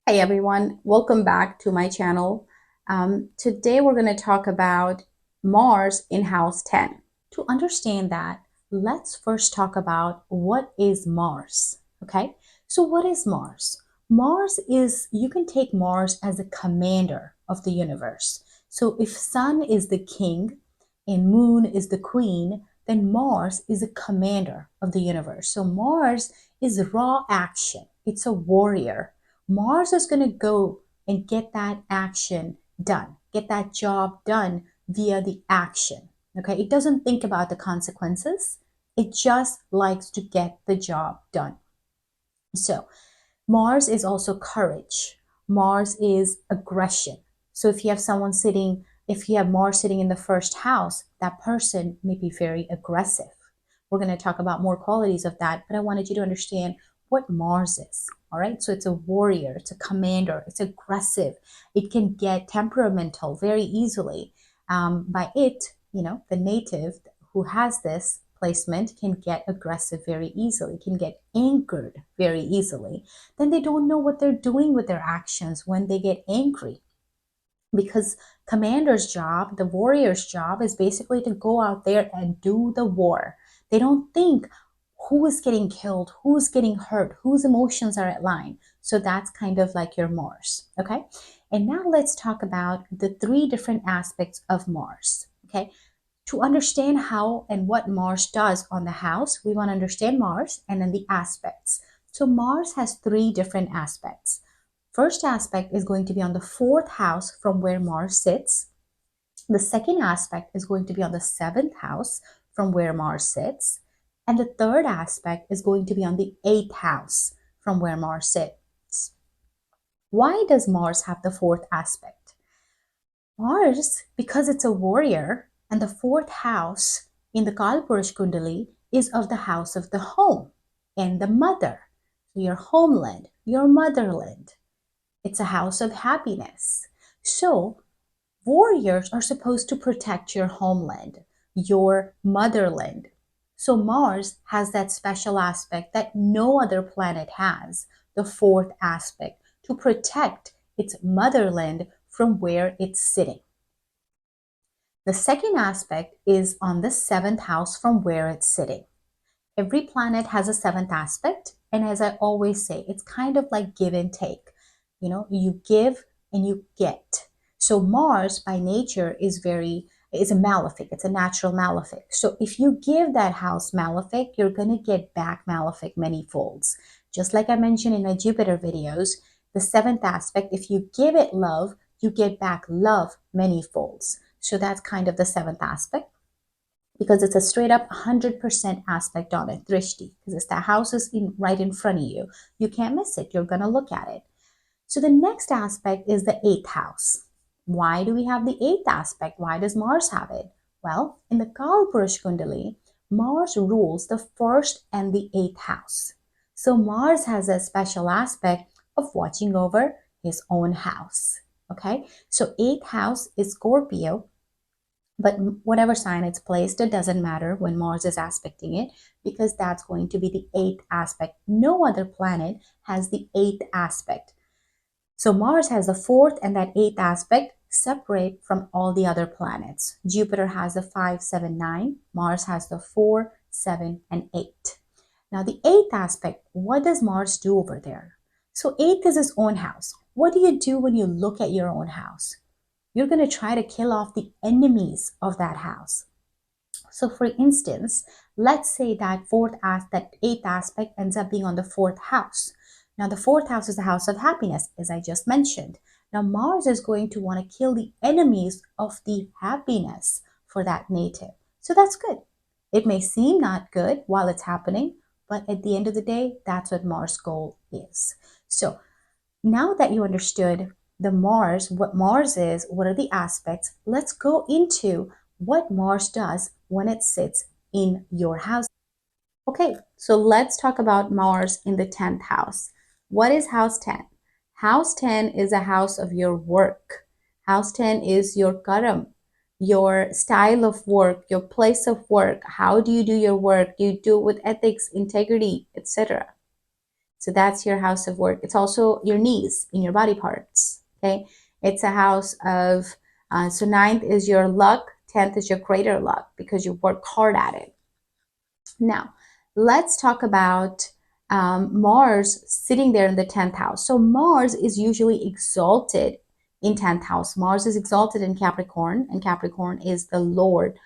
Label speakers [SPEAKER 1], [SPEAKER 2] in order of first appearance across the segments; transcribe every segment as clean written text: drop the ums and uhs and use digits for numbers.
[SPEAKER 1] Hey everyone, welcome back to my channel. Today we're going to talk about Mars in house 10. To understand that, let's first talk about what is Mars. Okay, so what is Mars? Mars is, you can take Mars as a commander of the universe. So if Sun is the king and Moon is the queen, then Mars is a commander of the universe. So Mars is raw action, it's a warrior. Mars is going to go and get that action done, get that job done via the action. Okay, it doesn't think about the consequences, it just likes to get the job done. So, Mars is also courage, Mars is aggression. So, if you have Mars sitting in the first house, that person may be very aggressive. We're going to talk about more qualities of that, but I wanted you to understand what Mars is. All right. So it's a warrior, it's a commander, it's aggressive. It can get temperamental very easily. By it, the native who has this placement can get aggressive very easily, can get angered very easily. Then they don't know what they're doing with their actions when they get angry, because commander's job, the warrior's job, is basically to go out there and do the war. They don't think who is getting killed, who's getting hurt, whose emotions are at line. So that's kind of like your Mars. Okay, and now let's talk about the three different aspects of Mars. Okay, to understand how and what Mars does on the house, we want to understand Mars and then the aspects. So Mars has three different aspects. First aspect is going to be on the fourth house from where Mars sits. The second aspect is going to be on the seventh house from where Mars sits. And the third aspect is going to be on the eighth house from where Mars sits. Why does Mars have the fourth aspect? Mars, because it's a warrior, and the fourth house in the Kalpurush Kundali is of the house of the home and the mother. So your homeland, your motherland. It's a house of happiness. So warriors are supposed to protect your homeland, your motherland. So Mars has that special aspect that no other planet has, the fourth aspect, to protect its motherland from where it's sitting. The second aspect is on the seventh house from where it's sitting. Every planet has a seventh aspect, and as I always say, it's kind of like give and take. You give and you get. So Mars by nature is a malefic. It's a natural malefic. So if you give that house malefic, you're going to get back malefic many folds. Just like I mentioned in my Jupiter videos, the seventh aspect, if you give it love, you get back love many folds. So that's kind of the seventh aspect, because it's a straight up 100% aspect on it, drishti, because it's the house is right in front of you. You can't miss it. You're going to look at it. So the next aspect is the eighth house. Why do we have the eighth aspect? Why does Mars have it? Well, in the Kalpurush Kundali, Mars rules the first and the eighth house. So Mars has a special aspect of watching over his own house. Okay, so eighth house is Scorpio, but whatever sign it's placed, it doesn't matter when Mars is aspecting it, because that's going to be the eighth aspect. No other planet has the eighth aspect. So Mars has the fourth and that eighth aspect separate from all the other planets. Jupiter has the 5, 7, 9. Mars has the 4, 7, and 8. Now the eighth aspect, what does Mars do over there? So eighth is his own house. What do you do when you look at your own house? You're going to try to kill off the enemies of that house. So for instance, let's say that that eighth aspect ends up being on the fourth house. Now the fourth house is the house of happiness, as I just mentioned. Now Mars is going to want to kill the enemies of the happiness for that native. So that's good. It may seem not good while it's happening, but at the end of the day, that's what Mars' goal is. So now that you understood what Mars is, what are the aspects, let's go into what Mars does when it sits in your house. Okay, so let's talk about Mars in the 10th house. What is house 10? House 10 is a house of your work. House 10 is your karam, your style of work, your place of work. How do you do your work? Do you do it with ethics, integrity, etc.? So that's your house of work. It's also your knees in your body parts. Okay. It's a house of, so ninth is your luck, 10th is your greater luck because you work hard at it. Now, let's talk about Mars sitting there in the 10th house. So, Mars is usually exalted in 10th house. Mars is exalted in Capricorn, and Capricorn is the Lord.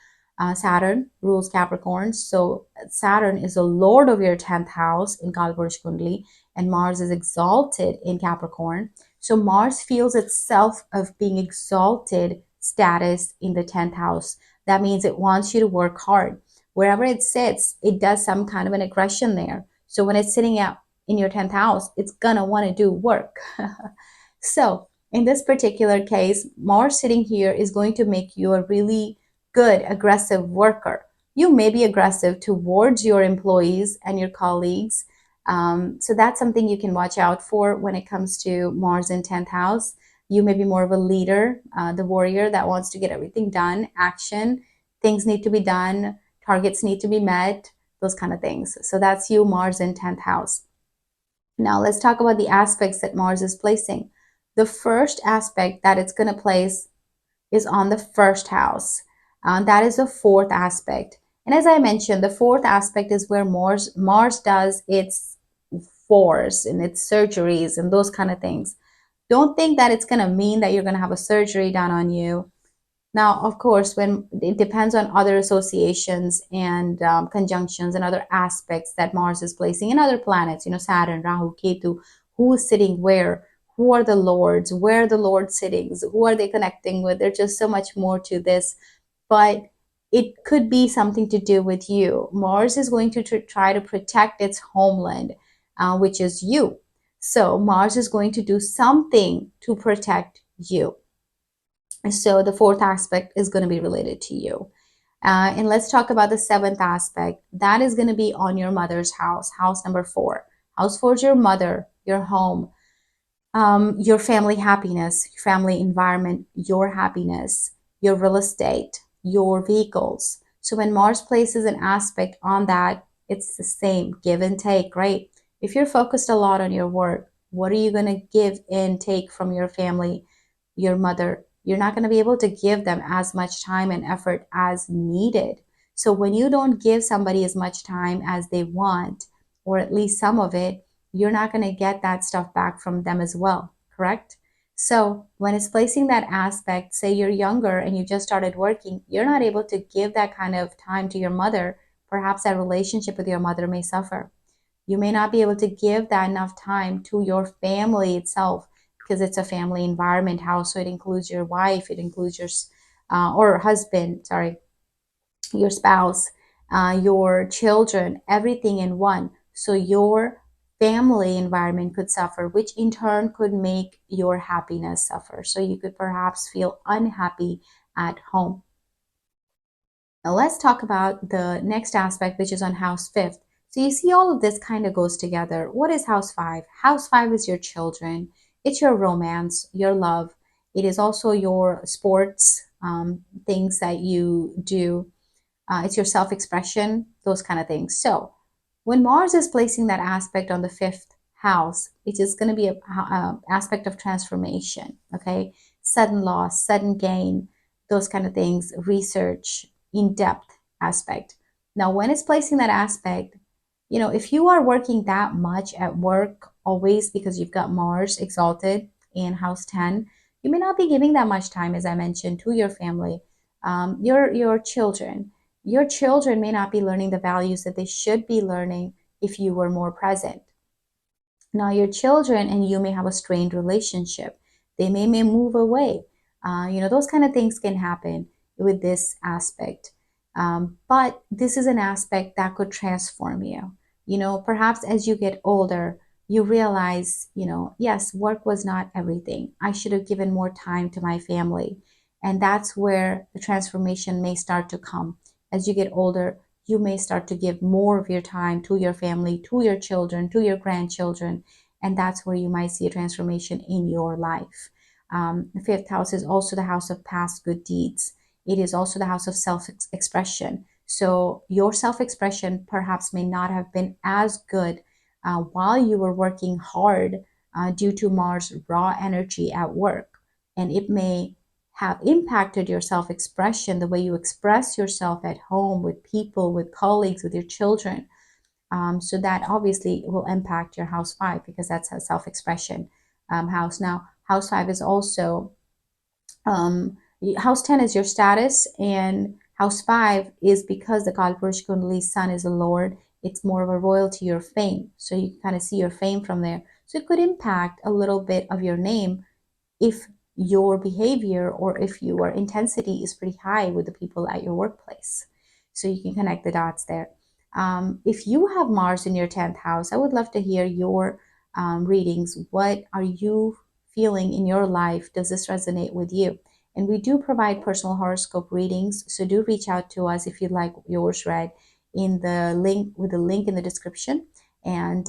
[SPEAKER 1] Saturn rules Capricorn. So, Saturn is the Lord of your 10th house in Kalpurish Kundali, and Mars is exalted in Capricorn. So, Mars feels itself of being exalted status in the 10th house. That means it wants you to work hard wherever it sits, it does some kind of an aggression there. So when it's sitting out in your 10th house, it's gonna want to do work. So in this particular case, Mars sitting here is going to make you a really good, aggressive worker. You may be aggressive towards your employees and your colleagues. So that's something you can watch out for when it comes to Mars in 10th house. You may be more of a leader, the warrior that wants to get everything done, action, things need to be done, targets need to be met, those kind of things. So that's you, Mars in 10th house. Now let's talk about the aspects that Mars is placing. The first aspect that it's going to place is on the first house. That is the fourth aspect. And as I mentioned, the fourth aspect is where Mars does its force and its surgeries and those kind of things. Don't think that it's going to mean that you're going to have a surgery done on you. Now, of course, when it depends on other associations and conjunctions and other aspects that Mars is placing in other planets, Saturn, Rahu, Ketu, who is sitting where, who are the lords, where are the lord sittings, who are they connecting with? There's just so much more to this, but it could be something to do with you. Mars is going to try to protect its homeland, which is you. So Mars is going to do something to protect you. So the fourth aspect is going to be related to you. And let's talk about the seventh aspect. That is going to be on your mother's house, house number 4. House 4 is your mother, your home, your family happiness, your family environment, your happiness, your real estate, your vehicles. So when Mars places an aspect on that, it's the same give and take, right? If you're focused a lot on your work, what are you going to give and take from your family, your mother? You're not going to be able to give them as much time and effort as needed. So when you don't give somebody as much time as they want, or at least some of it, you're not going to get that stuff back from them as well, correct? So when it's placing that aspect, say you're younger and you just started working, you're not able to give that kind of time to your mother. Perhaps that relationship with your mother may suffer. You may not be able to give that enough time to your family itself because it's a family environment house. So it includes your wife, it includes your or husband, sorry, your spouse, your children, everything in one. So your family environment could suffer, which in turn could make your happiness suffer. So you could perhaps feel unhappy at home. Now let's talk about the next aspect, which is on house 5th. So you see all of this kind of goes together. What is house 5? House 5 is your children. It's your romance, your love. It is also your sports, things that you do. It's your self-expression, those kind of things. So when Mars is placing that aspect on the 5th house, it is going to be a aspect of transformation, okay? Sudden loss, sudden gain, those kind of things, research, in-depth aspect. Now, when it's placing that aspect, if you are working that much at work always because you've got Mars exalted in house 10, you may not be giving that much time, as I mentioned, to your family, your children. Your children may not be learning the values that they should be learning if you were more present. Now, your children and you may have a strained relationship. They may move away. Those kind of things can happen with this aspect. But this is an aspect that could transform you. Perhaps as you get older, you realize, yes, work was not everything. I should have given more time to my family. And that's where the transformation may start to come. As you get older, you may start to give more of your time to your family, to your children, to your grandchildren. And that's where you might see a transformation in your life. The 5th house is also the house of past good deeds. It is also the house of self-expression. So your self-expression perhaps may not have been as good while you were working hard due to Mars raw energy at work. And it may have impacted your self expression, the way you express yourself at home with people, with colleagues, with your children. So that obviously will impact your house 5 because that's a self expression house. Now, house 5 is also um, house 10 is your status, and house 5 is because the Kalpurush Kundali sun is a lord. It's more of a royalty, your fame. So you kind of see your fame from there. So it could impact a little bit of your name if your behavior or if your intensity is pretty high with the people at your workplace. So you can connect the dots there. If you have Mars in your 10th house, I would love to hear your readings. What are you feeling in your life? Does this resonate with you? And we do provide personal horoscope readings, so do reach out to us if you'd like yours read in the link with the link in the description. And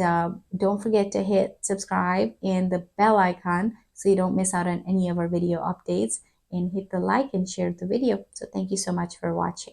[SPEAKER 1] don't forget to hit subscribe and the bell icon so you don't miss out on any of our video updates, and hit the like and share the video. So thank you so much for watching.